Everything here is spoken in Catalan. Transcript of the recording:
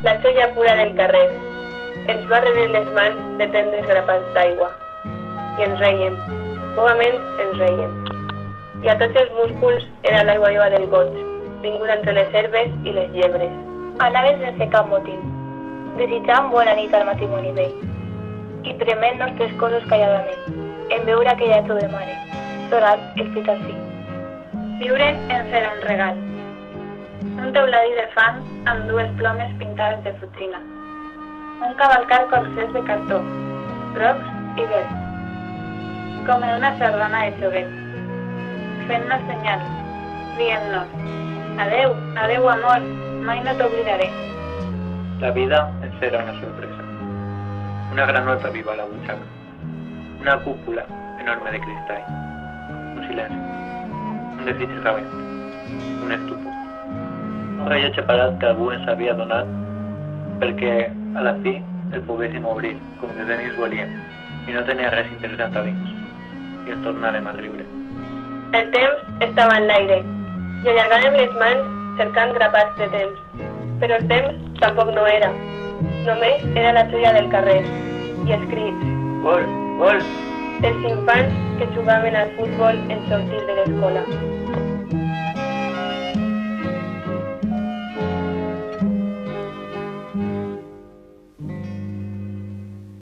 La xoia pura del carrer ens va rebre les mans de tendres grapats d'aigua i ens reiem, bobament ens reiem. I a tots els músculs era l'aigua viva del goig, vinguda entre les herbes i les llebres. Anaven sense cap motiu, desitjant bona nit al matrimoni vell i prement nostres cossos calladament, en veure aquella jove mare, sonant el pit al fi. Viure ens era un regal. Un teuladí de fang amb dues plomes pintades de futsina. Un cavalcar corsers de cartó, grocs i verds, com en una sardana de joguet, fent-nos senyals, dient-nos: adeu, adeu amor, mai no t'oblidaré. La vida ens era una sorpresa. Una granota viva a la butxaca. Una cúpula enorme de cristall. Un silenci. Un desig rabent. Un estupor. Un rellotge parat que algú ens havia donat perquè a la fi el poguéssim obrir com de tenis volíem i no tenia res interessant a dins i ens tornàrem a riure. El temps estava en l'aire i allargàvem les mans cercant grapats de temps, però el temps tampoc no era. Només era la xoia del carrer i els crits. Gol! Gol! Els infants que jugaven al futbol en sortir de l'escola.